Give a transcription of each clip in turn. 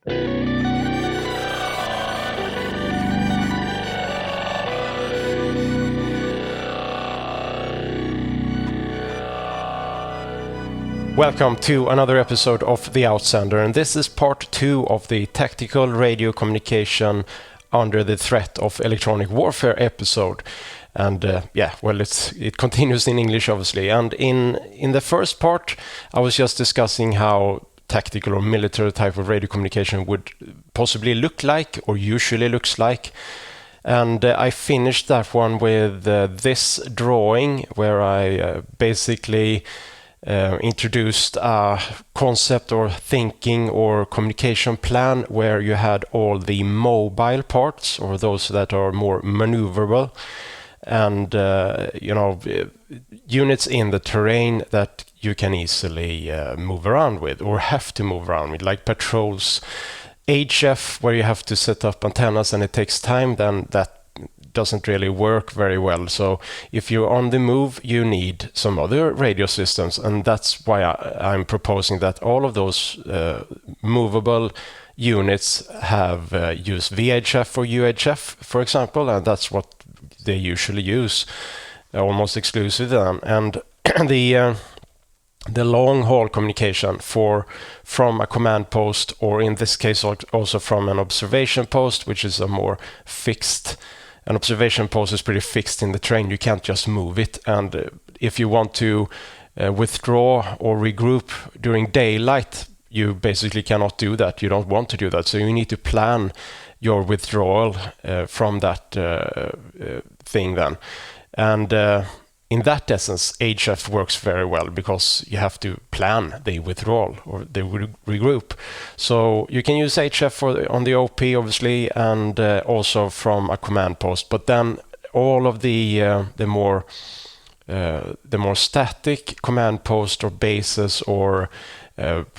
Welcome to another episode of The Outsender, and this is part 2 of the Tactical Radio Communication Under the Threat of Electronic Warfare episode. And it continues in English, obviously. And in the first part, I was just discussing how tactical or military type of radio communication would possibly look like, or usually looks like. And I finished that one with this drawing, where I basically introduced a concept or thinking or communication plan where you had all the mobile parts, or those that are more maneuverable, and units in the terrain that you can easily move around with, or have to move around with, like patrols. HF, where you have to set up antennas and it takes time, then that doesn't really work very well. So if you're on the move, you need some other radio systems, and that's why I'm proposing that all of those movable units have use VHF or UHF, for example, and that's what they usually use almost exclusively. And the long haul communication from a command post, or in this case also from an observation post, which is a more fixed. An observation post is pretty fixed in the terrain. You can't just move it. And if you want to withdraw or regroup during daylight, you basically cannot do that. You don't want to do that. So you need to plan your withdrawal from that thing then. And in that essence, HF works very well, because you have to plan the withdrawal or the regroup. So you can use HF on the OP, obviously, and also from a command post. But then all of the more static command post or bases or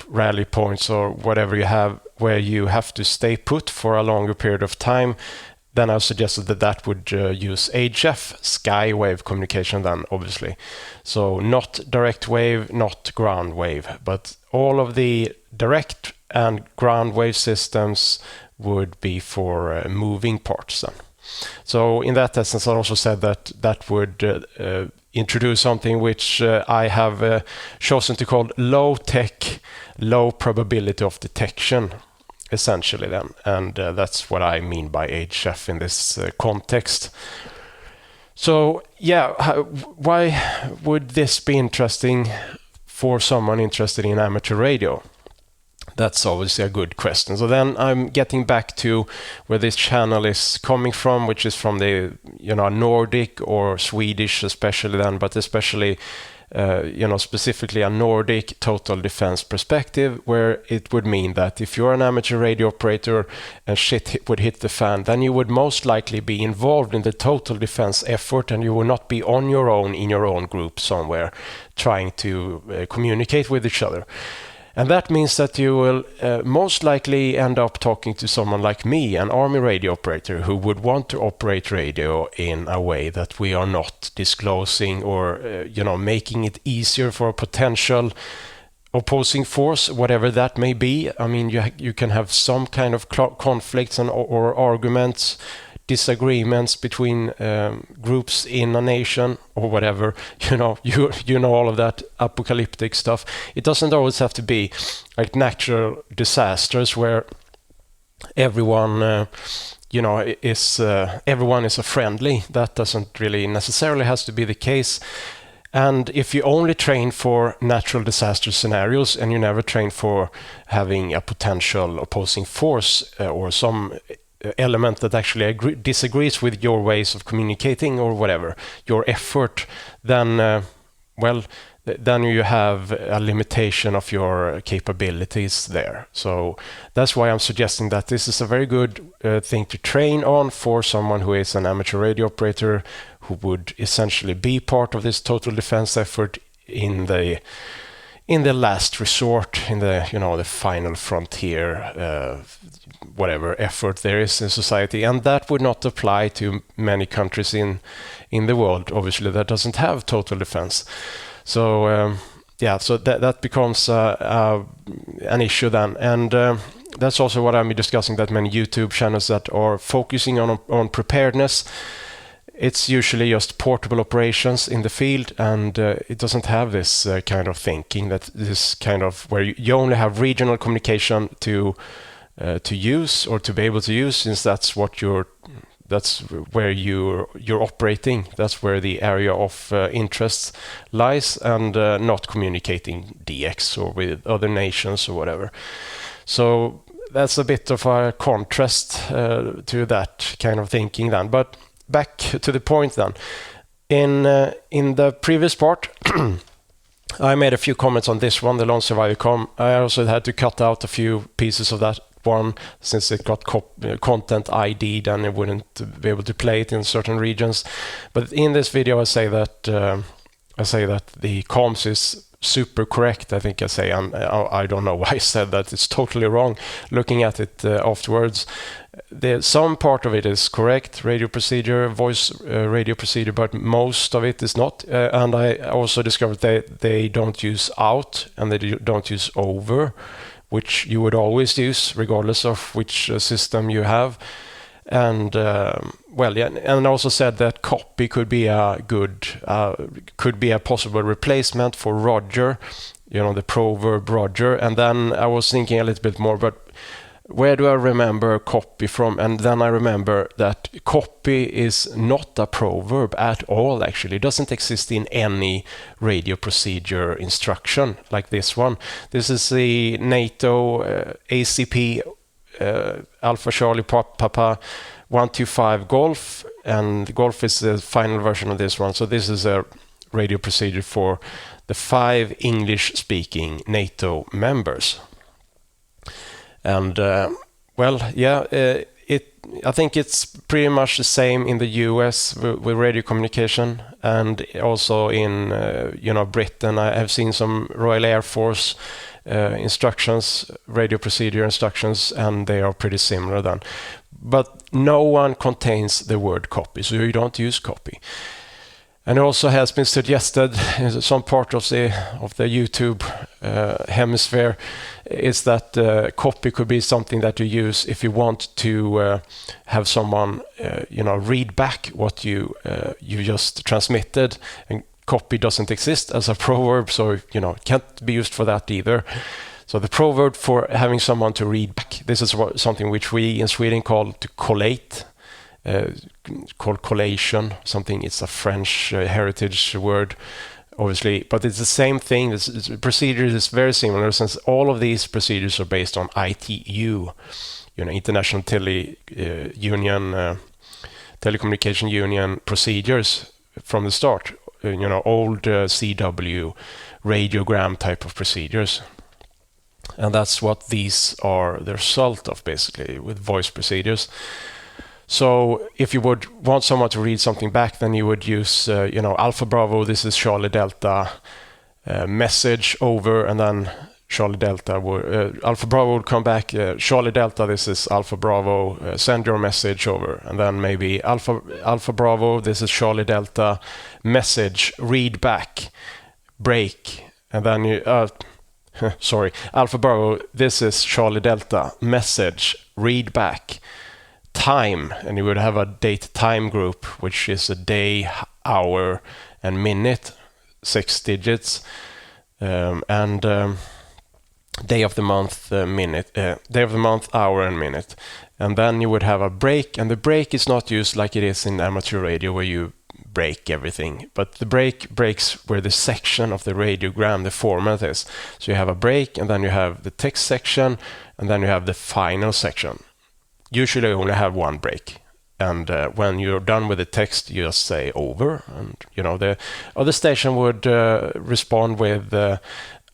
rally points or whatever you have, where you have to stay put for a longer period of time, then I suggested that would use HF, skywave communication then, obviously. So not direct wave, not ground wave, but all of the direct and ground wave systems would be for moving parts then. So in that essence, I also said that would introduce something which I have chosen to call low-tech, low probability of detection, essentially then, and that's what I mean by HF in this context. So why would this be interesting for someone interested in amateur radio? That's obviously a good question. So then I'm getting back to where this channel is coming from, which is from the Nordic or Swedish especially then, but especially specifically a Nordic total defense perspective, where it would mean that if you're an amateur radio operator and shit would hit the fan, then you would most likely be involved in the total defense effort, and you will not be on your own in your own group somewhere trying to communicate with each other. And that means that you will most likely end up talking to someone like me, an army radio operator, who would want to operate radio in a way that we are not disclosing or making it easier for a potential opposing force, whatever that may be. I mean, you can have some kind of conflicts or arguments, disagreements between groups in a nation or whatever. You know all of that apocalyptic stuff. It doesn't always have to be like natural disasters where everyone everyone is a friendly. That doesn't really necessarily has to be the case. And if you only train for natural disaster scenarios and you never train for having a potential opposing force or some element that actually disagrees with your ways of communicating or whatever, your effort, then then you have a limitation of your capabilities there. So that's why I'm suggesting that this is a very good thing to train on for someone who is an amateur radio operator, who would essentially be part of this total defense effort in the last resort, in the final frontier, whatever effort there is in society. And that would not apply to many countries in the world, obviously, that doesn't have total defense. So so that becomes an issue then. And that's also what I'm discussing, that many YouTube channels that are focusing on preparedness. It's usually just portable operations in the field, and it doesn't have this kind of thinking, that this kind of where you only have regional communication to use or to be able to use, since that's where you're operating. That's where the area of interest lies, and not communicating DX or with other nations or whatever. So that's a bit of a contrast to that kind of thinking then. But back to the point then. In the previous part, I made a few comments on this one, the Lone Survivor. I also had to cut out a few pieces of that one, since it got content ID'd and it wouldn't be able to play it in certain regions. But in this video, I say that the comms is super correct. I think I say, and I don't know why I said that. It's totally wrong. Looking at it afterwards, some part of it is correct, radio procedure, voice radio procedure, but most of it is not. And I also discovered they don't use out and they don't use over, which you would always use regardless of which system you have. And and also said that copy could be a possible replacement for Roger, the proverb Roger. And then I was thinking a little bit more, but where do I remember copy from? And then I remember that copy is not a proverb at all, actually. It doesn't exist in any radio procedure instruction like this one. This is the NATO ACP Alpha Charlie Papa 125 Golf, and Golf is the final version of this one. So this is a radio procedure for the 5 English-speaking NATO members. And I think it's pretty much the same in the US with radio communication, and also in Britain. I have seen some Royal Air Force instructions, radio procedure instructions, and they are pretty similar then. But no one contains the word copy, so you don't use copy. And it also has been suggested in some part of the YouTube hemisphere is that copy could be something that you use if you want to have someone read back what you just transmitted. And copy doesn't exist as a proverb, so it can't be used for that either. So the proverb for having someone to read back, this is something which we in Sweden call to collate. Called collation, something. It's a French heritage word, obviously, but it's the same thing. The procedure is very similar, since all of these procedures are based on ITU, International Telecommunication Union procedures from the start. Old CW radiogram type of procedures, and that's what these are the result of, basically, with voice procedures. So if you would want someone to read something back, then you would use, Alpha Bravo, this is Charlie Delta, message over, and then Charlie Delta Alpha Bravo would come back, Charlie Delta, this is Alpha Bravo, send your message over, and then maybe Alpha Bravo, this is Charlie Delta, message, read back, break, and then Alpha Bravo, this is Charlie Delta, message, read back, time, and you would have a date time group, which is a day, hour, and minute, 6 digits, and day of the month, day of the month, hour, and minute. And then you would have a break, and the break is not used like it is in amateur radio, where you break everything, but the break breaks where the section of the radiogram, the format is. So you have a break, and then you have the text section, and then you have the final section. Usually you only have one break, and when you're done with the text, you just say over, and the other station would respond with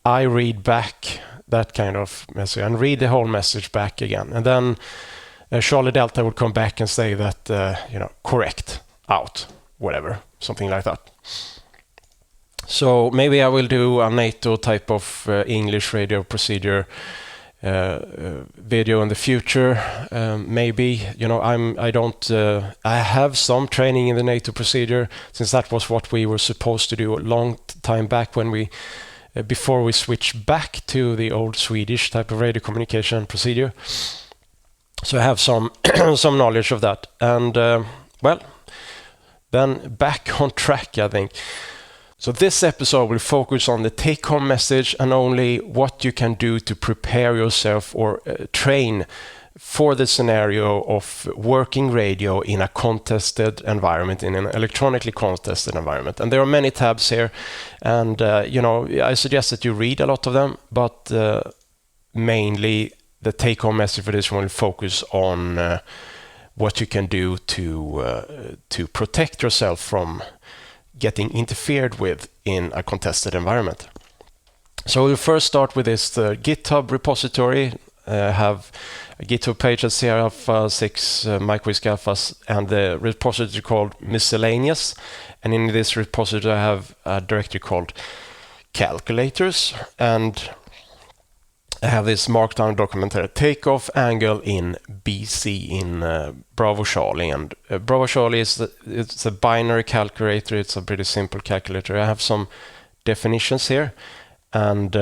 I read back, that kind of message, and read the whole message back again. And then Charlie Delta would come back and say that correct, out, whatever, something like that. So maybe I will do a NATO type of English radio procedure video in the future. Maybe I have some training in the NATO procedure, since that was what we were supposed to do a long time back when we before we switch back to the old Swedish type of radio communication procedure. So I have some some knowledge of that, and well, then back on track, I think. So this episode will focus on the take-home message and only what you can do to prepare yourself or train for the scenario of working radio in a contested environment, in an electronically contested environment. And there are many tabs here, and I suggest that you read a lot of them, but mainly the take-home message for this one will focus on what you can do to protect yourself from getting interfered with in a contested environment. So we'll first start with this Github repository. Have a GitHub page at Sierra Alpha 6 Mike Alphas, and the repository called Miscellaneous. And in this repository I have a directory called Calculators, and I have this markdown document here, Takeoff angle in BC in Bravo Charlie. And Bravo Charlie it's a binary calculator. It's a pretty simple calculator. I have some definitions here, and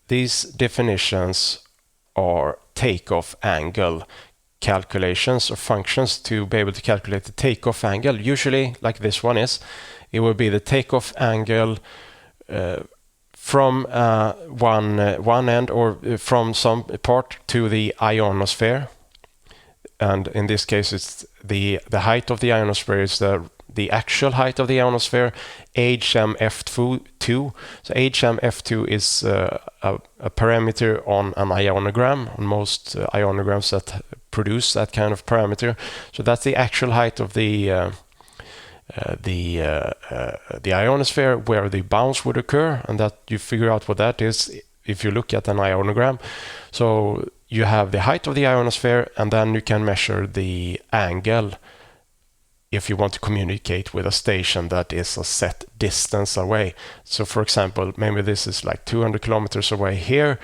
these definitions are takeoff angle calculations or functions to be able to calculate the takeoff angle. Usually, like this one is, it will be the takeoff angle from one end or from some part to the ionosphere, and in this case it's the height of the ionosphere is the actual height of the ionosphere, HMF2. So HMF2 is a parameter on an ionogram, on most ionograms that produce that kind of parameter. So that's the actual height of the ionosphere where the bounce would occur, and that you figure out what that is if you look at an ionogram. So you have the height of the ionosphere, and then you can measure the angle if you want to communicate with a station that is a set distance away. So for example, maybe this is like 200 kilometers away here,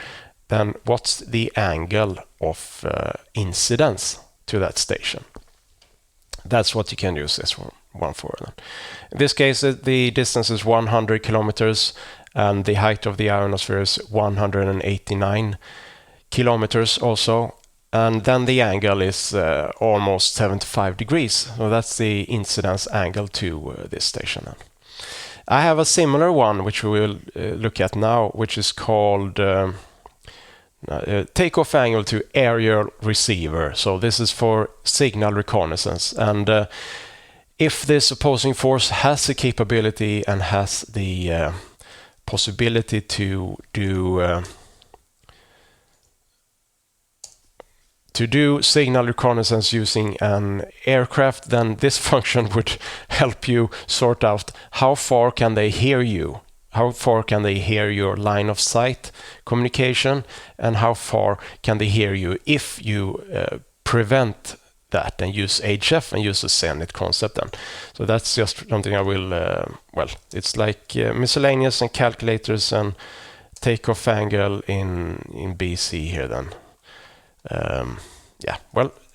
then what's the angle of incidence to that station? That's what you can use this one for. In this case, the distance is 100 kilometers, and the height of the ionosphere is 189 kilometers also. And then the angle is almost 75 degrees. So that's the incidence angle to this station. I have a similar one, which we will look at now, which is called takeoff angle to aerial receiver. So this is for signal reconnaissance. And if this opposing force has the capability and has the possibility to do signal reconnaissance using an aircraft, then this function would help you sort out how far can they hear you, how far can they hear your line of sight communication, and how far can they hear you if you prevent that and use HF and use the Synod Concept then. So that's just something I will, it's like miscellaneous and calculators and takeoff angle in BC here then.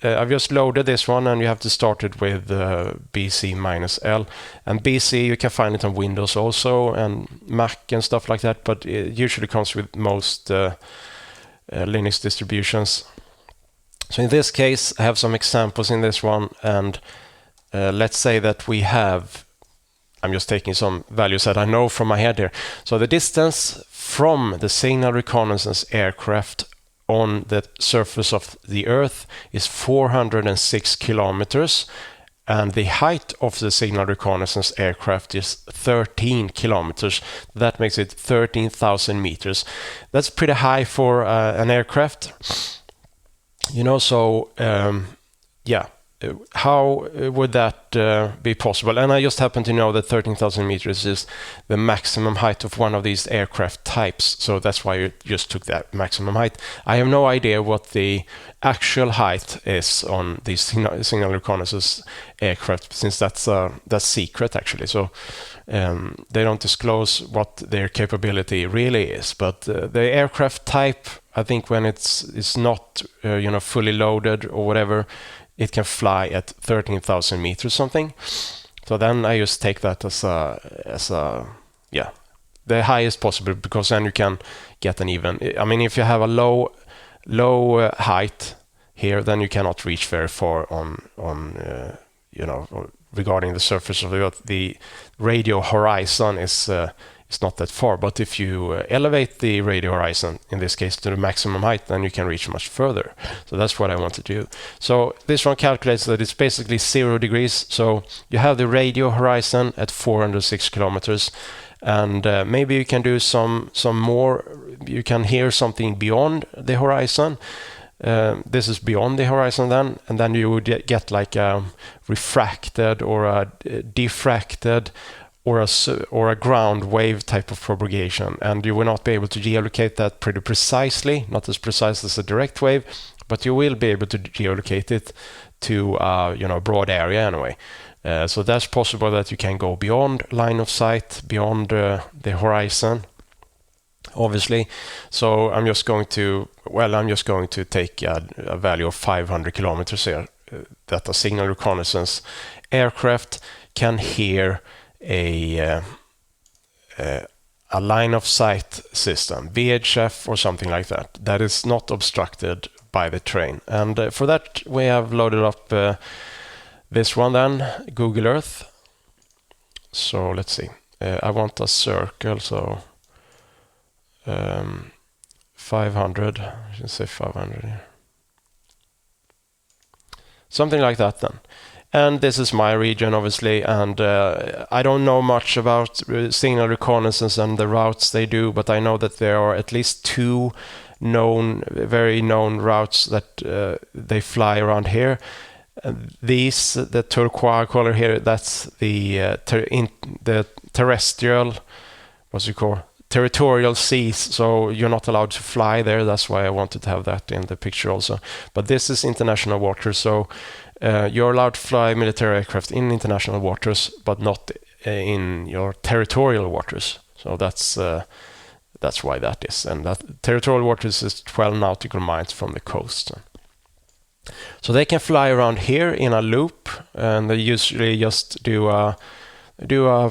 I've just loaded this one, and you have to start it with BC-L. And BC, you can find it on Windows also, and Mac and stuff like that, but it usually comes with most Linux distributions. So in this case, I have some examples in this one, and let's say that we have, I'm just taking some values that I know from my head here. So the distance from the signal reconnaissance aircraft on the surface of the Earth is 406 kilometers, and the height of the signal reconnaissance aircraft is 13 kilometers. That makes it 13,000 meters. That's pretty high for an aircraft. How would that be possible? And I just happen to know that 13,000 meters is the maximum height of one of these aircraft types. So that's why you just took that maximum height. I have no idea what the actual height is on these signal reconnaissance aircraft, since that's secret actually. So they don't disclose what their capability really is. But the aircraft type, I think when it's not fully loaded or whatever, it can fly at 13,000 meters something. So then I just take that as a the highest possible, because then you can get an even. I mean, if you have a low height here, then you cannot reach very far on regarding the surface of the Earth. The radio horizon is not that far, but if you elevate the radio horizon, in this case to the maximum height, then you can reach much further. So that's what I want to do. So this one calculates that it's basically 0 degrees. So you have the radio horizon at 406 kilometers, and maybe you can do some more. You can hear something beyond the horizon. This is beyond the horizon then, and then you would get like a refracted or a diffracted or a ground wave type of propagation, and you will not be able to geolocate that pretty precisely, not as precise as a direct wave, but you will be able to geolocate it to a broad area anyway. So that's possible that you can go beyond line of sight, beyond the horizon, obviously. So I'm just going to take a value of 500 kilometers here, that a signal reconnaissance aircraft can hear a line of sight system, VHF or something like that, that is not obstructed by the terrain. And for that we have loaded up this one then, Google Earth. So let's see, I want a circle, so 500, I should say 500 here. Something like that then. And this is my region, obviously, and I don't know much about signal reconnaissance and the routes they do, but I know that there are at least 2 very known routes that they fly around here. The turquoise color here, that's the terrestrial, territorial seas, so you're not allowed to fly there. That's why I wanted to have that in the picture also. But this is international waters, so you're allowed to fly military aircraft in international waters, but not in your territorial waters. So that's why that is. And that territorial waters is 12 nautical miles from the coast. So they can fly around here in a loop, and they usually just do a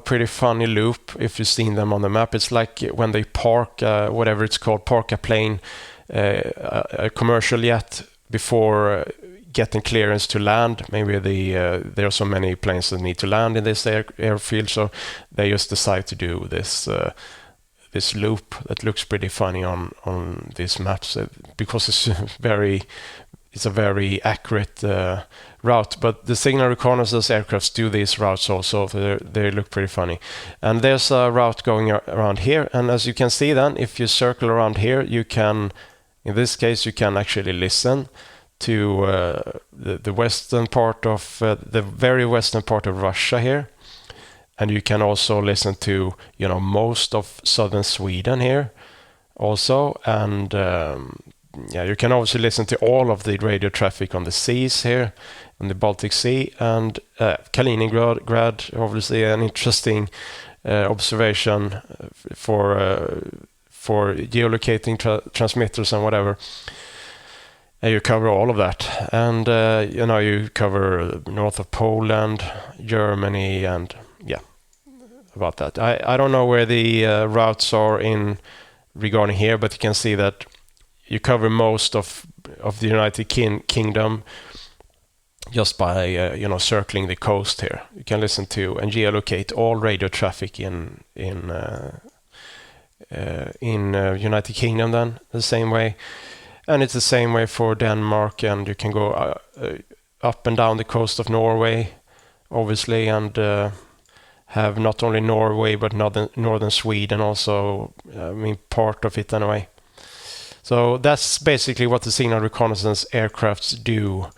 pretty funny loop. If you've seen them on the map, it's like when they park whatever it's called, park a plane, a commercial jet before getting clearance to land. Maybe there are so many planes that need to land in this airfield, so they just decide to do this loop that looks pretty funny on these maps, because it's a very accurate route. But the signal reconnaissance aircrafts do these routes also, so they look pretty funny. And there's a route going around here, and as you can see then, if you circle around here, you can, in this case, you can actually listen to the western part of the very western part of Russia here, and you can also listen to most of southern Sweden here also, and you can also listen to all of the radio traffic on the seas here in the Baltic Sea, and Kaliningrad, obviously an interesting observation for geolocating transmitters and whatever. You cover all of that, and you cover north of Poland, Germany, and about that. I don't know where the routes are in regarding here, but you can see that you cover most of the United Kingdom just by circling the coast here. You can listen to and geolocate all radio traffic in United Kingdom then the same way. And it's the same way for Denmark, and you can go up and down the coast of Norway, obviously, and have not only Norway but northern Sweden also, part of it anyway. So that's basically what the signal reconnaissance aircrafts do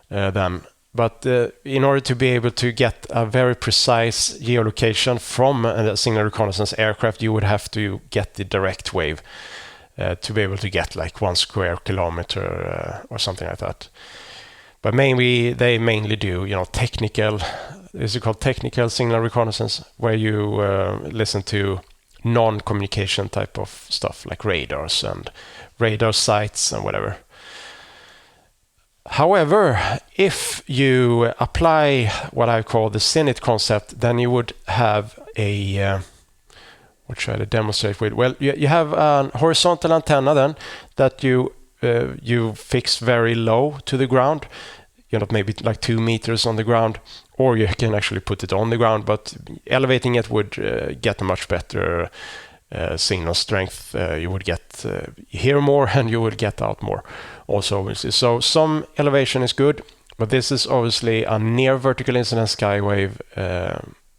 then. But in order to be able to get a very precise geolocation from a signal reconnaissance aircraft, you would have to get the direct wave. To be able to get like 1 square kilometer or something like that. But they mainly do, technical, is it called technical signal reconnaissance, where you listen to non-communication type of stuff like radars and radar sites and whatever. However, if you apply what I call the Synod concept, then you would have a what should I demonstrate with? Well, you have a horizontal antenna then that you fix very low to the ground, maybe like 2 meters on the ground, or you can actually put it on the ground, but elevating it would get a much better signal strength. You would get hear more and you would get out more also, obviously. So some elevation is good, but this is obviously a near vertical incidence skywave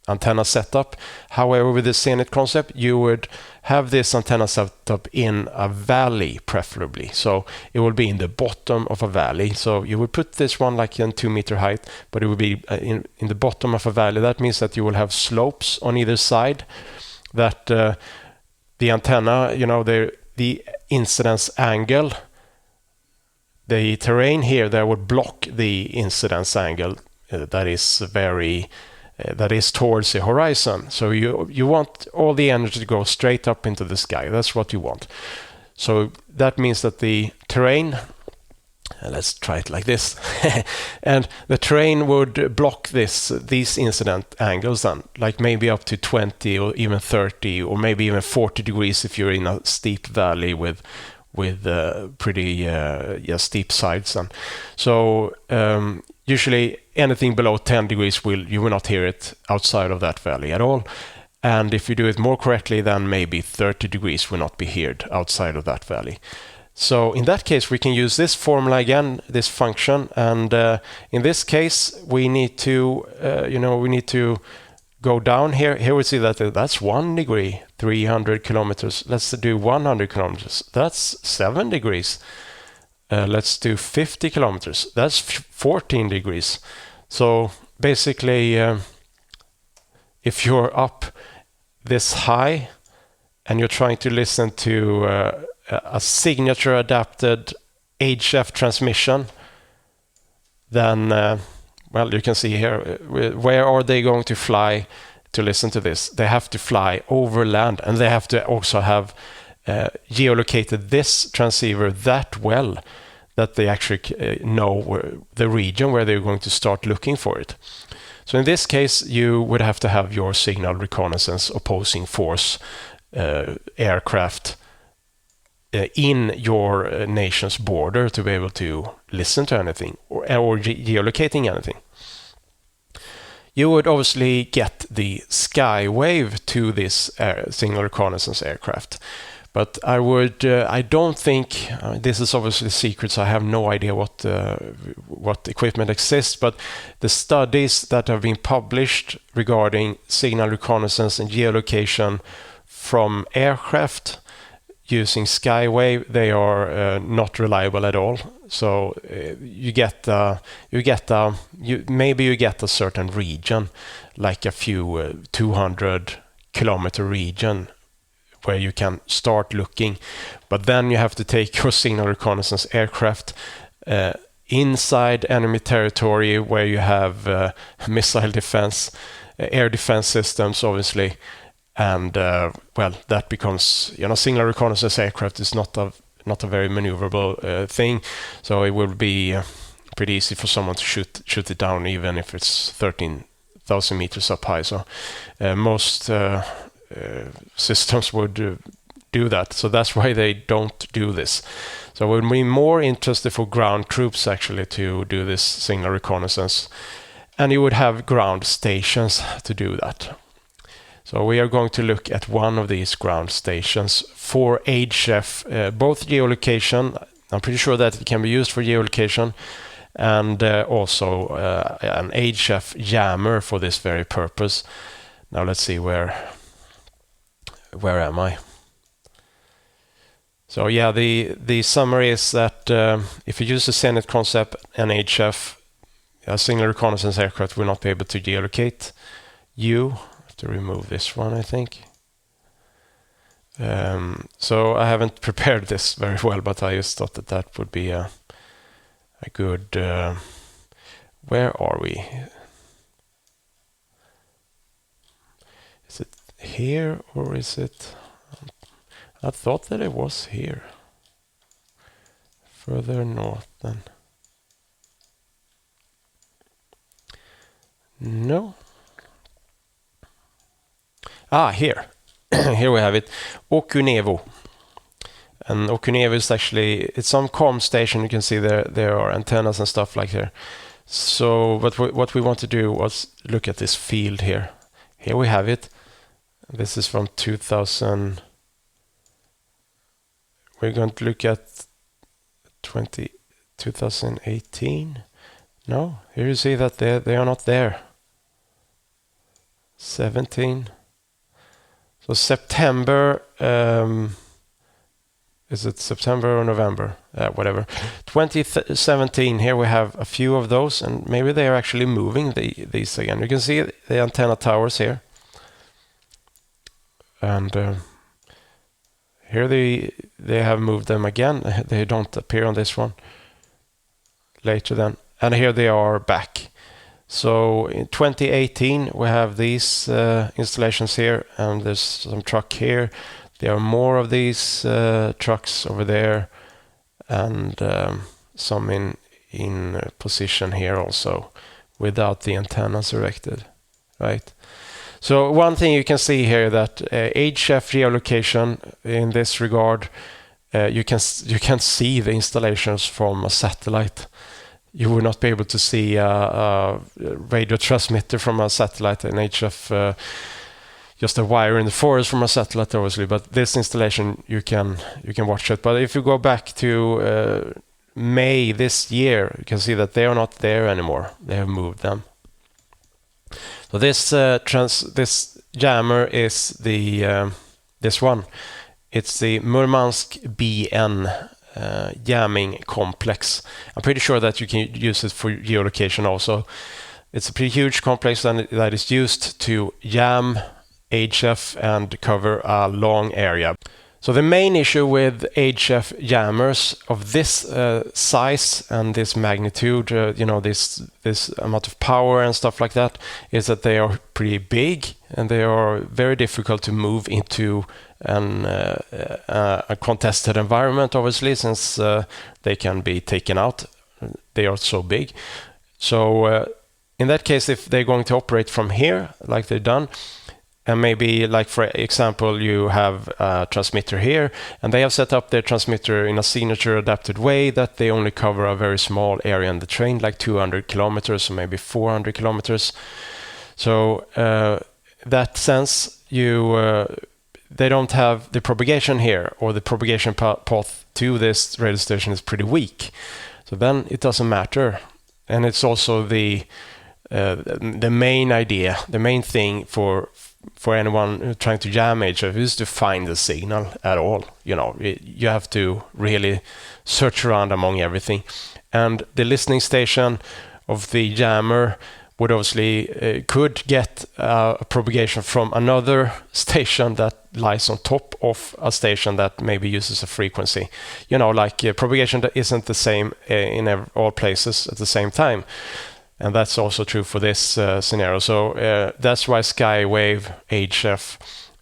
antenna setup. However, with the Synod concept, you would have this antenna set up in a valley, preferably. So it will be in the bottom of a valley. So you would put this one like in 2 meter height, but it would be in the bottom of a valley. That means that you will have slopes on either side, that the antenna, the incidence angle, the terrain here that would block the incidence angle that is towards the horizon. So you want all the energy to go straight up into the sky. That's what you want. So that means that the terrain, let's try it like this, and the terrain would block these incident angles then, like maybe up to 20 or even 30 or maybe even 40 degrees if you're in a steep valley with pretty steep sides. And so usually anything below 10 degrees you will not hear it outside of that valley at all. And if you do it more correctly, then maybe 30 degrees will not be heard outside of that valley. So in that case, we can use this formula again, this function. And in this case, we need to, go down here. Here we see that that's 1 degree, 300 kilometers. Let's do 100 kilometers. That's 7 degrees. Let's do 50 kilometers. That's 14 degrees. So basically, if you're up this high and you're trying to listen to a signature adapted HF transmission, then you can see here, where are they going to fly to listen to this? They have to fly over land, and they have to also have geolocated this transceiver that well that they actually know the region where they're going to start looking for it. So in this case, you would have to have your signal reconnaissance opposing force aircraft in your nation's border to be able to listen to anything or geolocating anything. You would obviously get the skywave to this signal reconnaissance aircraft. But I don't think, this is obviously secrets, I have no idea what equipment exists, but the studies that have been published regarding signal reconnaissance and geolocation from aircraft using skywave, they are not reliable at all. So maybe you get a certain region, like a few 200 kilometer region, where you can start looking, but then you have to take your signal reconnaissance aircraft inside enemy territory where you have missile defense, air defense systems, obviously, and that becomes, signal reconnaissance aircraft is not a very maneuverable thing, so it will be pretty easy for someone to shoot it down, even if it's 13,000 meters up high. So most systems would do that. So that's why they don't do this. So it would be more interested for ground troops actually to do this signal reconnaissance. And you would have ground stations to do that. So we are going to look at one of these ground stations for HF, both geolocation. I'm pretty sure that it can be used for geolocation, and also an HF jammer for this very purpose. Now let's see where am I? So yeah, the summary is that if you use the Synod concept and HF, a signal reconnaissance aircraft will not be able to geolocate you. I have to remove this one, I think. So I haven't prepared this very well, but I just thought that would be a good... where are we? Is it here or is it... I thought that it was here. Further north then. No. Here. here we have it, Okunevo. And Okunevo is actually, it's some comm station. You can see there are antennas and stuff like there. So, but what we want to do was look at this field here. Here we have it. This is from 2000. We're going to look at 2018. No, here you see that they are not there. 17. So September, is it September or November? Whatever. 2017, here we have a few of those, and maybe they are actually moving these again. You can see the antenna towers here. And here they have moved them again. They don't appear on this one later then. And here they are back. So in 2018 we have these installations here, and there's some truck here. There are more of these trucks over there, and some in position here also without the antennas erected, right? So one thing you can see here that HF geolocation in this regard, you can see the installations from a satellite. You would not be able to see a radio transmitter from a satellite in HF, just a wire in the forest from a satellite, obviously. But this installation, you can watch it. But if you go back to May this year, you can see that they are not there anymore. They have moved them. So this jammer is the this one. It's the Murmansk BN jamming complex. I'm pretty sure that you can use it for geolocation also. It's a pretty huge complex that is used to jam HF and cover a long area. So the main issue with HF jammers of this size and this magnitude, this amount of power and stuff like that, is that they are pretty big and they are very difficult to move into a contested environment, obviously, since they can be taken out. They are so big. So in that case, if they're going to operate from here, like they've done, and maybe, like for example, you have a transmitter here, and they have set up their transmitter in a signature adapted way that they only cover a very small area in the train, like 200 kilometers or maybe 400 kilometers. So that sense, they don't have the propagation here, or the propagation path to this radio station is pretty weak. So then it doesn't matter, and it's also the main idea, the main thing for anyone trying to jam HF is to find the signal at all. You have to really search around among everything. And the listening station of the jammer would obviously could get a propagation from another station that lies on top of a station that maybe uses a frequency. Like propagation that isn't the same in all places at the same time. And that's also true for this scenario. So that's why skywave HF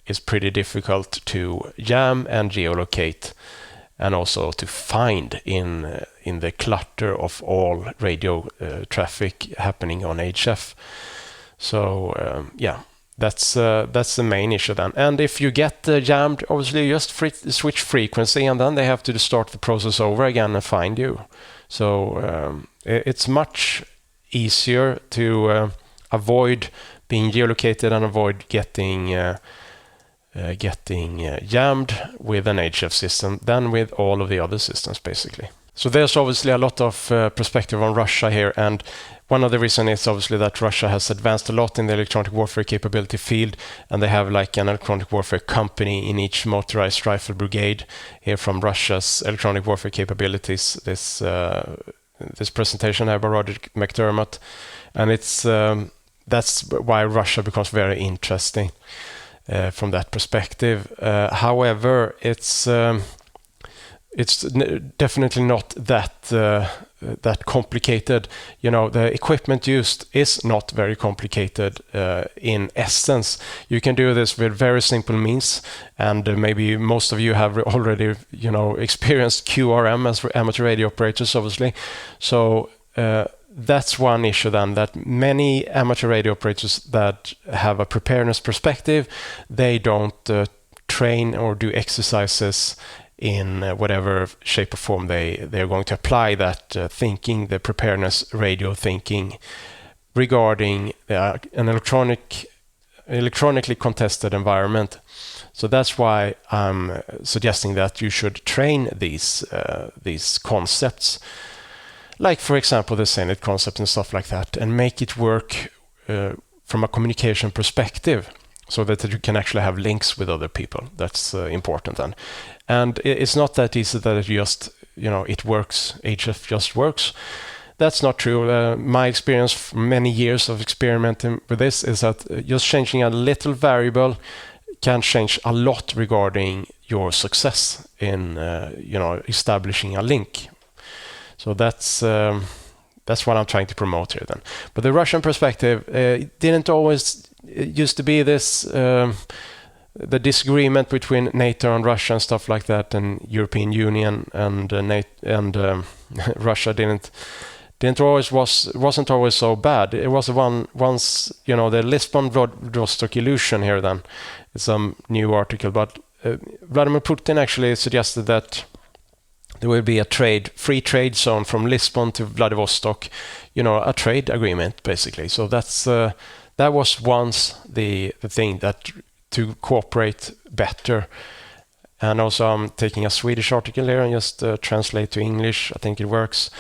is pretty difficult to jam and geolocate, and also to find in the clutter of all radio traffic happening on HF. So that's the main issue then. And if you get jammed, obviously you just switch frequency, and then they have to start the process over again and find you. So it's much easier to avoid being geolocated and avoid getting jammed with an HF system than with all of the other systems, basically. So there's obviously a lot of perspective on Russia here, and one of the reasons is obviously that Russia has advanced a lot in the electronic warfare capability field, and they have like an electronic warfare company in each motorized rifle brigade here from Russia's electronic warfare capabilities. This presentation here by Roger McDermott, and that's why Russia becomes very interesting from that perspective. However, it's definitely not that complicated. The equipment used is not very complicated in essence. You can do this with very simple means, and maybe most of you have already experienced QRM as amateur radio operators, obviously. So that's one issue then, that many amateur radio operators that have a preparedness perspective, they don't train or do exercises in whatever shape or form they're going to apply that thinking, the preparedness radio thinking regarding an electronically contested environment. So that's why I'm suggesting that you should train these concepts, like for example the Synod Concept and stuff like that, and make it work from a communication perspective, so that you can actually have links with other people. That's important then. And it's not that easy that it just, it works, HF just works. That's not true. My experience, many years of experimenting with this, is that just changing a little variable can change a lot regarding your success in establishing a link. So that's what I'm trying to promote here then. But the Russian perspective didn't always used to be this the disagreement between NATO and Russia and stuff like that, and European Union and Russia wasn't always so bad. It was once the Lisbon-Vladivostok illusion here then. It's a new article, but Vladimir Putin actually suggested that there will be a free trade zone from Lisbon to Vladivostok, a trade agreement basically. So that was once the thing that to cooperate better. And also I'm taking a Swedish article here and just translate to English. I think it works.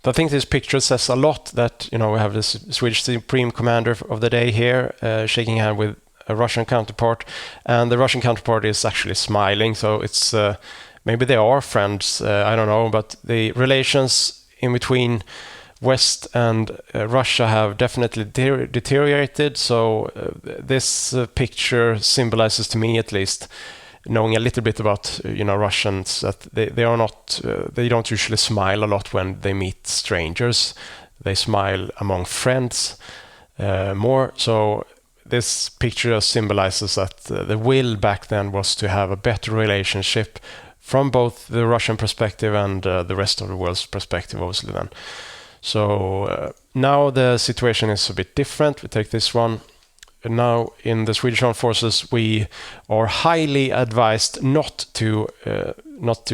I think this picture says a lot that, we have this Swedish Supreme Commander of the day here shaking hand with a Russian counterpart, and the Russian counterpart is actually smiling. So it's maybe they are friends, I don't know, but the relations in between West and Russia have definitely deteriorated. So this picture symbolizes, to me at least, knowing a little bit about Russians, that they are not they don't usually smile a lot when they meet strangers. They smile among friends more. So this picture symbolizes that the will back then was to have a better relationship from both the Russian perspective and the rest of the world's perspective, obviously then. So now the situation is a bit different. We take this one. Now in the Swedish Armed Forces, we are highly advised not to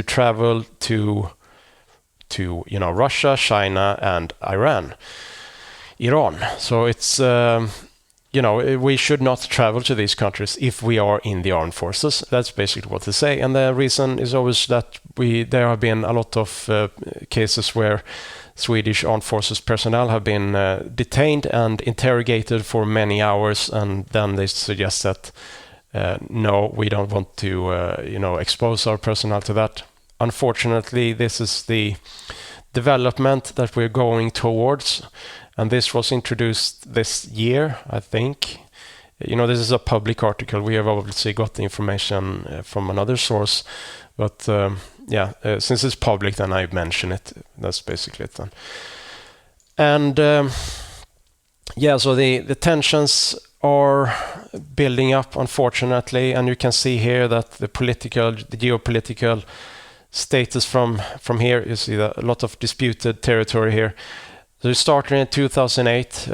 travel to Russia, China, and Iran. So it's we should not travel to these countries if we are in the armed forces. That's basically what they say. And the reason is always that there have been a lot of cases where Swedish armed forces personnel have been detained and interrogated for many hours, and then they suggest that no, we don't want to expose our personnel to that. Unfortunately, this is the development that we're going towards, and this was introduced this year, I think. This is a public article. We have obviously got the information from another source, but since it's public, then I mention it. That's basically it then. And so the tensions are building up, unfortunately, and you can see here that the geopolitical status from here, you see a lot of disputed territory here. So it started in 2008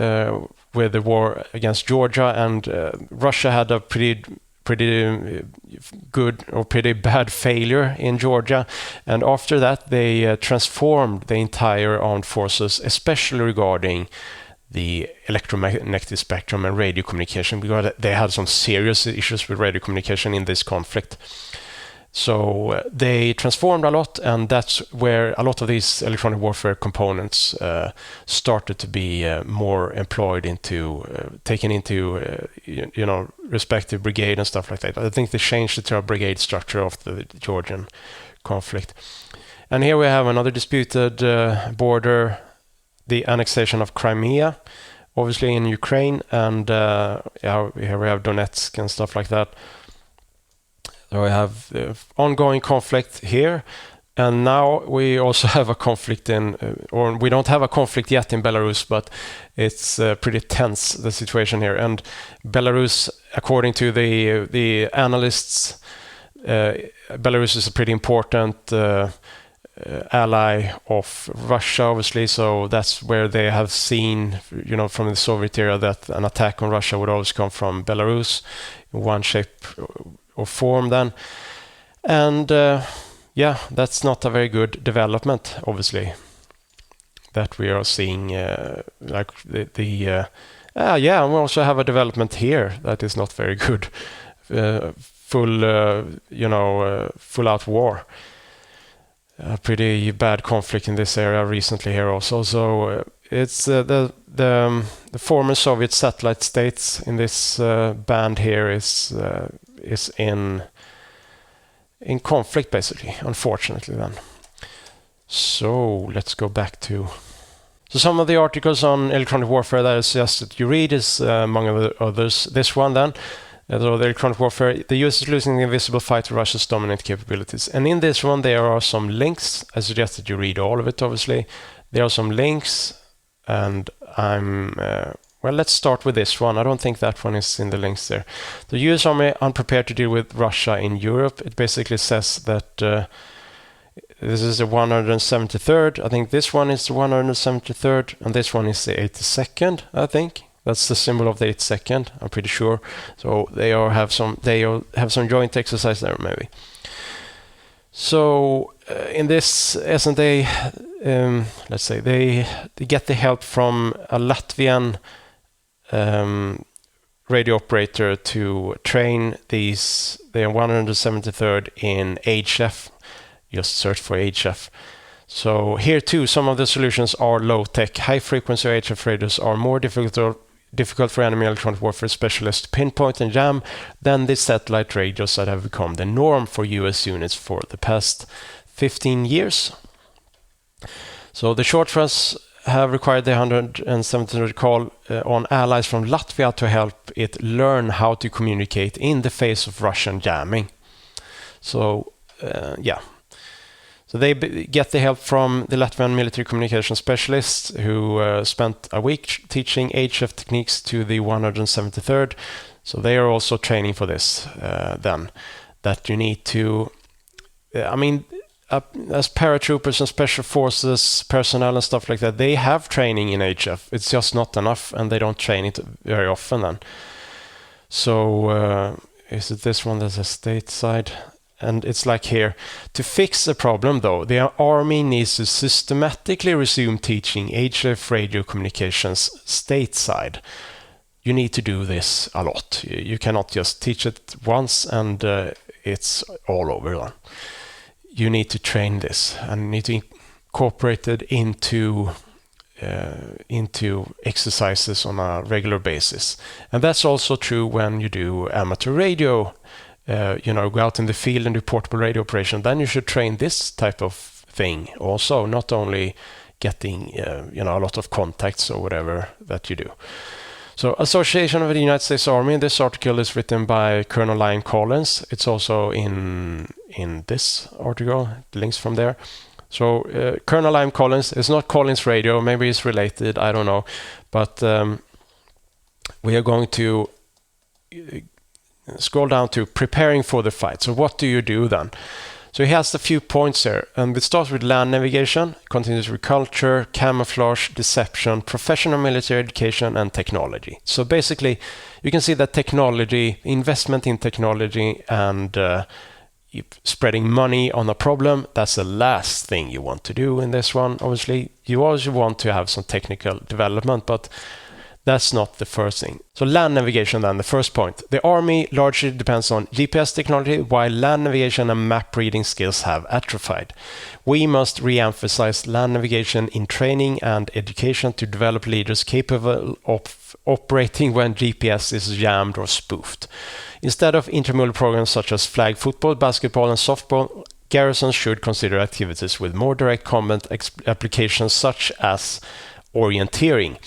with the war against Georgia, and Russia had a pretty good or pretty bad failure in Georgia, and after that they transformed the entire armed forces, especially regarding the electromagnetic spectrum and radio communication, because they had some serious issues with radio communication in this conflict. So they transformed a lot, and that's where a lot of these electronic warfare components started to be more employed taken into respective brigade and stuff like that. I think they changed it to a brigade structure of the Georgian conflict. And here we have another disputed border, the annexation of Crimea, obviously in Ukraine, and here we have Donetsk and stuff like that. So we have ongoing conflict here, and now we also have a conflict or we don't have a conflict yet in Belarus, but it's pretty tense, the situation here. And Belarus, according to the analysts, Belarus is a pretty important ally of Russia, obviously. So that's where they have seen, from the Soviet era, that an attack on Russia would always come from Belarus in one shape or form then. And yeah, that's not a very good development, obviously, that we are seeing. Like we also have a development here that is not very good. Full out war. A pretty bad conflict in this area recently here also. So it's the former Soviet satellite states in this band here is in conflict, basically, unfortunately then. So let's go back to... So some of the articles on electronic warfare that I suggest that you read is, among others, this one then. So the electronic warfare, the US is losing the invisible fight to Russia's dominant capabilities. And in this one, there are some links. I suggest that you read all of it, obviously. There are some links, and well, let's start with this one. I don't think that one is in the links there. The US Army unprepared to deal with Russia in Europe. It basically says that this is the 173rd. I think this one is the 173rd, and this one is the 82nd, I think. That's the symbol of the 82nd, I'm pretty sure. So they have some joint exercise there, maybe. So in this SNA, let's say they get the help from a Latvian radio operator to train the 173rd in HF. Just search for HF. So here too, some of the solutions are low-tech. High-frequency HF radios are more difficult for enemy electronic warfare specialists to pinpoint and jam than the satellite radios that have become the norm for US units for the past 15 years. So the short thrusts have required the 173rd call on allies from Latvia to help it learn how to communicate in the face of Russian jamming. So yeah. So they get the help from the Latvian military communication specialists who spent a week teaching HF techniques to the 173rd. So they are also training for this then. That you need to... as paratroopers and special forces personnel and stuff like that, they have training in HF. It's just not enough, and they don't train it very often then. So is it this one that's a stateside? And it's like here, to fix the problem though, the Army needs to systematically resume teaching HF radio communications stateside. You need to do this a lot. You cannot just teach it once and it's all over then. You need to train this and need to incorporate it into exercises on a regular basis. And that's also true when you do amateur radio. Go out in the field and do portable radio operation, then you should train this type of thing also, not only getting a lot of contacts or whatever that you do. So Association of the United States Army, this article is written by Colonel Lyon Collins. It's also in this article, links from there. So Colonel Lyon Collins is not Collins Radio, maybe it's related, I don't know, but we are going to scroll down to preparing for the fight. So what do you do then? So he has a few points here, and it starts with land navigation, continues with culture, camouflage, deception, professional military education, and technology. So basically, you can see that technology, investment in technology, and spreading money on a problem, that's the last thing you want to do in this one. Obviously, you always want to have some technical development, but that's not the first thing. So land navigation then, the first point. The Army largely depends on GPS technology, while land navigation and map reading skills have atrophied. We must re-emphasize land navigation in training and education to develop leaders capable of operating when GPS is jammed or spoofed. Instead of intramural programs such as flag football, basketball, and softball, garrisons should consider activities with more direct combat applications such as orienteering.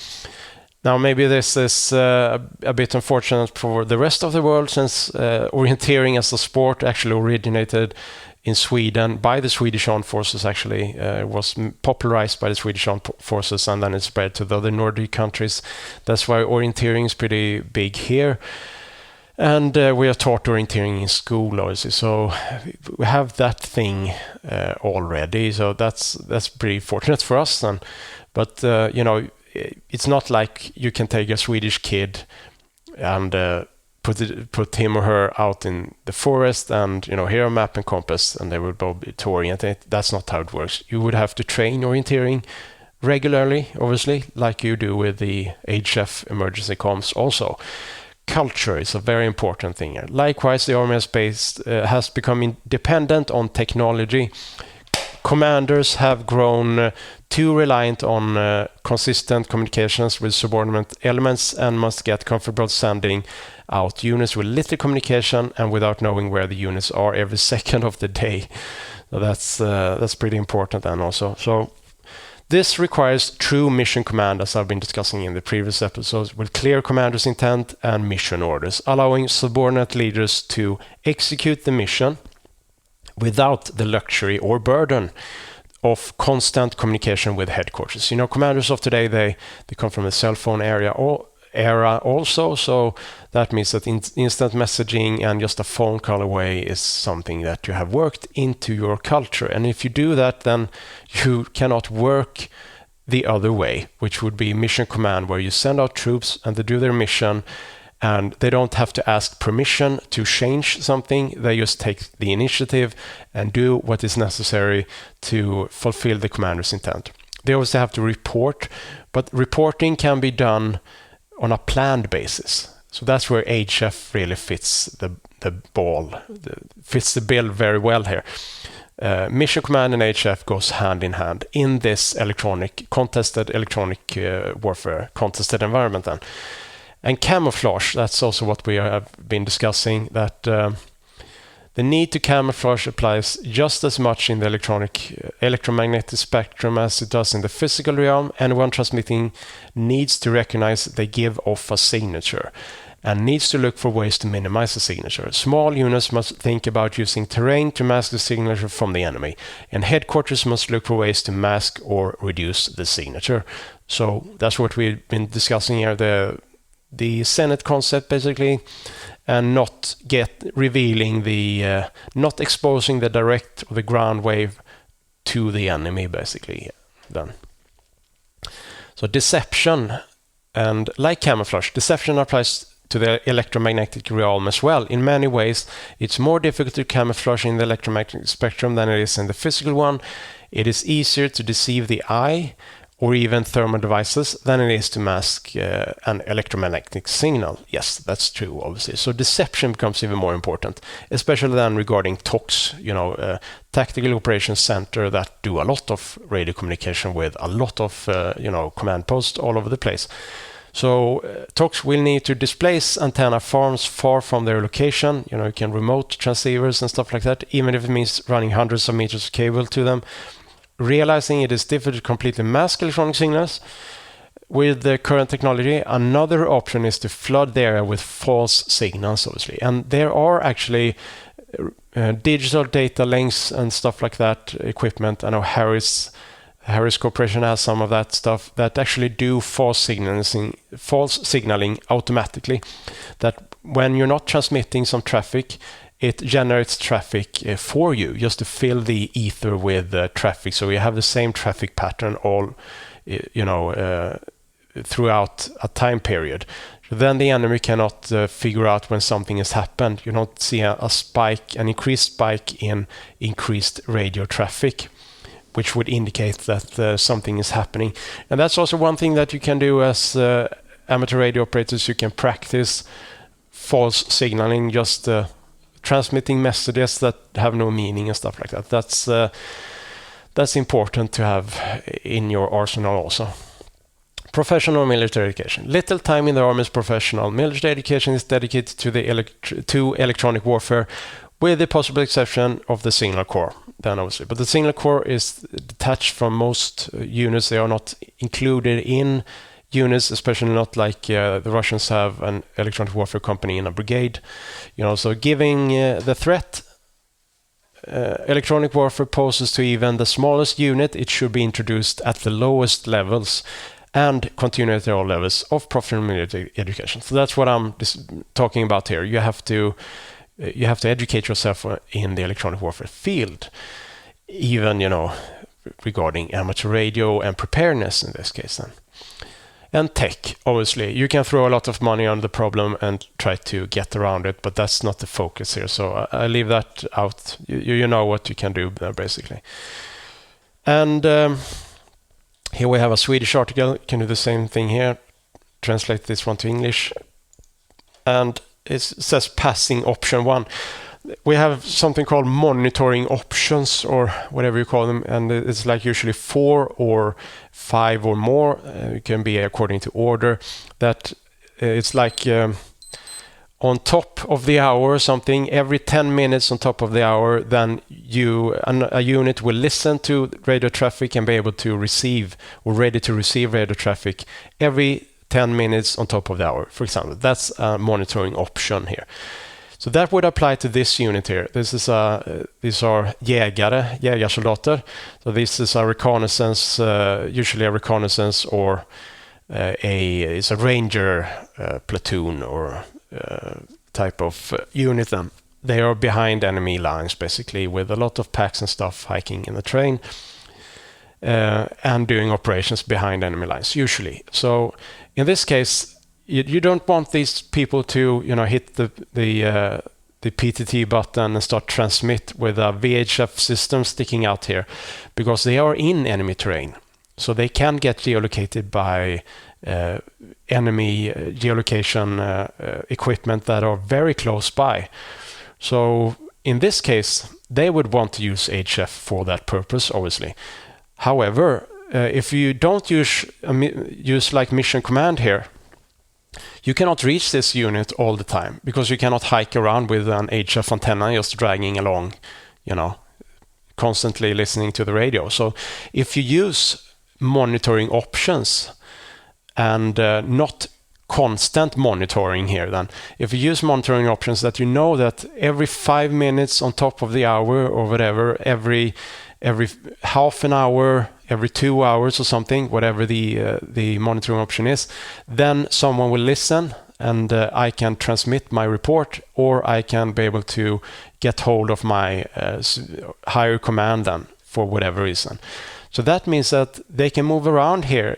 Now, maybe this is a bit unfortunate for the rest of the world, since orienteering as a sport actually originated in Sweden by the Swedish Armed Forces. Actually, was popularized by the Swedish Armed Forces, and then it spread to the other Nordic countries. That's why orienteering is pretty big here. And we are taught orienteering in school, obviously. So we have that thing already. So that's pretty fortunate for us then. But it's not like you can take a Swedish kid and put him or her out in the forest and, here are map and compass, and they will both to orientate. That's not how it works. You would have to train orienteering regularly, obviously, like you do with the HF emergency comms also. Culture is a very important thing here. Likewise, the army has become dependent on technology. Commanders have grown too reliant on consistent communications with subordinate elements and must get comfortable sending out units with little communication and without knowing where the units are every second of the day. So that's pretty important then also. So this requires true mission command, as I've been discussing in the previous episodes, with clear commander's intent and mission orders, allowing subordinate leaders to execute the mission without the luxury or burden of constant communication with headquarters. Commanders of today, they come from the cell phone era also, so that means that instant messaging and just a phone call away is something that you have worked into your culture. And if you do that, then you cannot work the other way, which would be mission command, where you send out troops and they do their mission and they don't have to ask permission to change something. They just take the initiative and do what is necessary to fulfill the commander's intent. They also have to report, but reporting can be done on a planned basis. So that's where HF really fits the bill very well here. Mission command and HF goes hand in hand in this contested electronic warfare, contested environment then. And camouflage, that's also what we have been discussing, that the need to camouflage applies just as much in the electromagnetic spectrum as it does in the physical realm. Anyone transmitting needs to recognize they give off a signature and needs to look for ways to minimize the signature. Small units must think about using terrain to mask the signature from the enemy, and headquarters must look for ways to mask or reduce the signature. So that's what we've been discussing here, the Synod Concept basically, and not exposing the direct or the ground wave to the enemy basically then. So deception, and like camouflage, deception applies to the electromagnetic realm as well. In many ways, it's more difficult to camouflage in the electromagnetic spectrum than it is in the physical one. It is easier to deceive the eye or even thermal devices than it is to mask an electromagnetic signal. Yes, that's true, obviously. So deception becomes even more important, especially then regarding TOCs, Tactical Operations Center that do a lot of radio communication with a lot of, command posts all over the place. So TOCs will need to displace antenna farms far from their location. You can remote transceivers and stuff like that, even if it means running hundreds of meters of cable to them. Realizing it is difficult to completely mask electronic signals with the current technology, another option is to flood the area with false signals, obviously. And there are actually digital data links and stuff like that equipment. I know Harris Corporation has some of that stuff that actually do false signaling automatically. That when you're not transmitting some traffic, it generates traffic for you, just to fill the ether with traffic. So you have the same traffic pattern all, throughout a time period. Then the enemy cannot figure out when something has happened. You don't see an increased spike in increased radio traffic, which would indicate that something is happening. And that's also one thing that you can do as amateur radio operators. You can practice false signaling, just transmitting messages that have no meaning and stuff like that. That's important to have in your arsenal also. Professional military education. Little time in the Army's professional military education is dedicated to electronic warfare, with the possible exception of the Signal Corps, then obviously. But the Signal Corps is detached from most units. They are not included in units, especially not like the Russians have an electronic warfare company in a brigade. So giving the threat electronic warfare poses to even the smallest unit, it should be introduced at the lowest levels and continue at all levels of professional military education. So that's what I'm talking about here. You have to educate yourself in the electronic warfare field, even regarding amateur radio and preparedness in this case then. And tech, obviously. You can throw a lot of money on the problem and try to get around it, but that's not the focus here. So I leave that out. You know what you can do there, basically. And here we have a Swedish article. You can do the same thing here. Translate this one to English. And it says passing option 1. We have something called monitoring options, or whatever you call them, and it's like usually 4 or 5 or more. It can be according to order. That it's like on top of the hour or something, every 10 minutes on top of the hour, then a unit will listen to radio traffic and be able to receive, or ready to receive radio traffic every 10 minutes on top of the hour, for example. That's a monitoring option here. So that would apply to this unit here. These are jägarsoldater. So this is a reconnaissance, usually a reconnaissance, or it's a ranger platoon or type of unit. Then they are behind enemy lines, basically, with a lot of packs and stuff, hiking in the terrain and doing operations behind enemy lines, usually. So in this case, you don't want these people to, hit the PTT button and start transmit with a VHF system sticking out here, because they are in enemy terrain. So they can get geolocated by enemy geolocation equipment that are very close by. So in this case, they would want to use HF for that purpose, obviously. However, if you don't use like mission command here, you cannot reach this unit all the time, because you cannot hike around with an HF antenna just dragging along, constantly listening to the radio. So if you use monitoring options and not constant monitoring here, then if you use monitoring options that you know that every 5 minutes on top of the hour or whatever, every half an hour, every 2 hours or something, whatever the monitoring option is, then someone will listen and I can transmit my report, or I can be able to get hold of my higher command then for whatever reason. So that means that they can move around here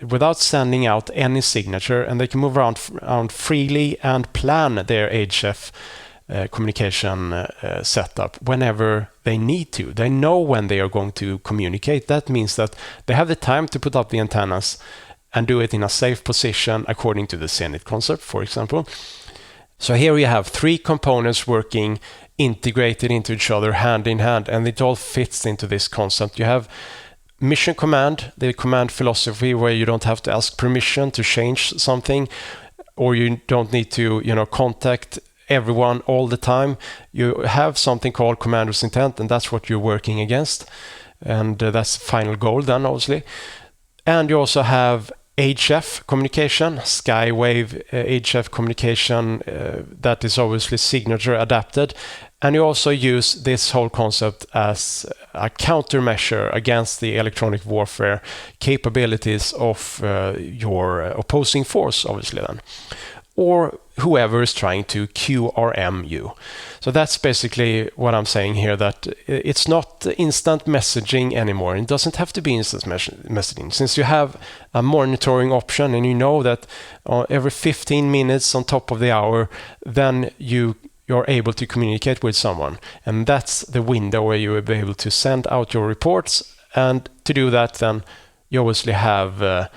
without sending out any signature, and they can move around freely and plan their HF communication setup whenever they need to. They know when they are going to communicate. That means that they have the time to put up the antennas and do it in a safe position according to the Synod Concept, for example. So here we have 3 components working integrated into each other, hand in hand, and it all fits into this concept. You have mission command, the command philosophy, where you don't have to ask permission to change something, or you don't need to, contact everyone all the time. You have something called commander's intent, and that's what you're working against, and that's the final goal then, obviously. And you also have HF communication, skywave HF communication, that is obviously signature adapted, and you also use this whole concept as a countermeasure against the electronic warfare capabilities of your opposing force, obviously then, or whoever is trying to QRM you. So that's basically what I'm saying here, that it's not instant messaging anymore. It doesn't have to be instant messaging. Since you have a monitoring option and you know that every 15 minutes on top of the hour, then you're able to communicate with someone. And that's the window where you will be able to send out your reports. And to do that, then you obviously have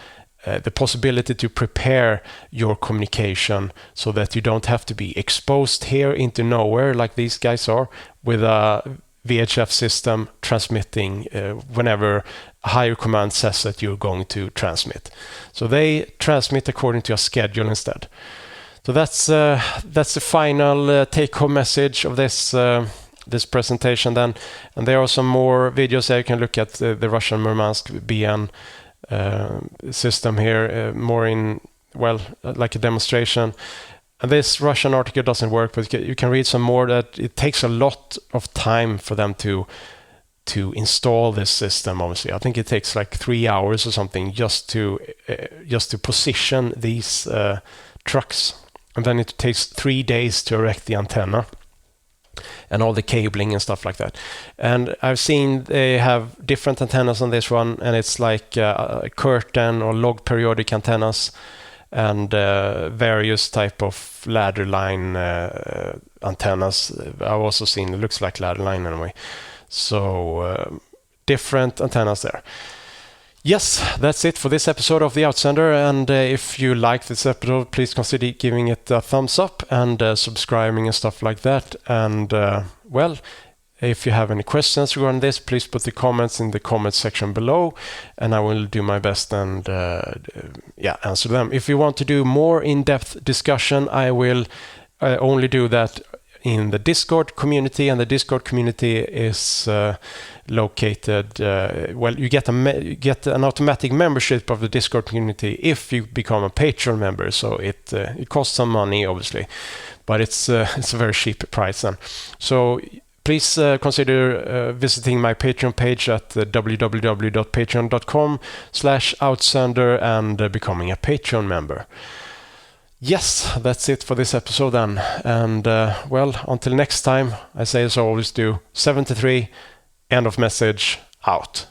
the possibility to prepare your communication so that you don't have to be exposed here into nowhere like these guys are, with a VHF system transmitting whenever a higher command says that you're going to transmit. So they transmit according to a schedule instead. So that's the final take-home message of this presentation then. And there are some more videos there. You can look at the Russian Murmansk BN system here, more in, like a demonstration. And this Russian article doesn't work, but you can read some more. That it takes a lot of time for them to install this system. Obviously, I think it takes like 3 hours or something just to position these trucks, and then it takes 3 days to erect the antenna. and all the cabling and stuff like that. And I've seen they have different antennas on this one, and it's like a curtain or log periodic antennas, and various type of ladder line antennas. I've also seen, it looks like ladder line anyway. So different antennas there. Yes, that's it for this episode of The Outsender, and if you like this episode, please consider giving it a thumbs up and subscribing and stuff like that. And well, if you have any questions regarding this, please put the comments in the comments section below, and I will do my best and answer them. If you want to do more in-depth discussion, I will only do that in the Discord community, and the Discord community is located. You get an automatic membership of the Discord community if you become a Patreon member. So it costs some money, obviously, but it's a very cheap price then. So please consider visiting my Patreon page at www.patreon.com/outsender and becoming a Patreon member. Yes, that's it for this episode then. And well, until next time, I say as I always do, 73, end of message, out.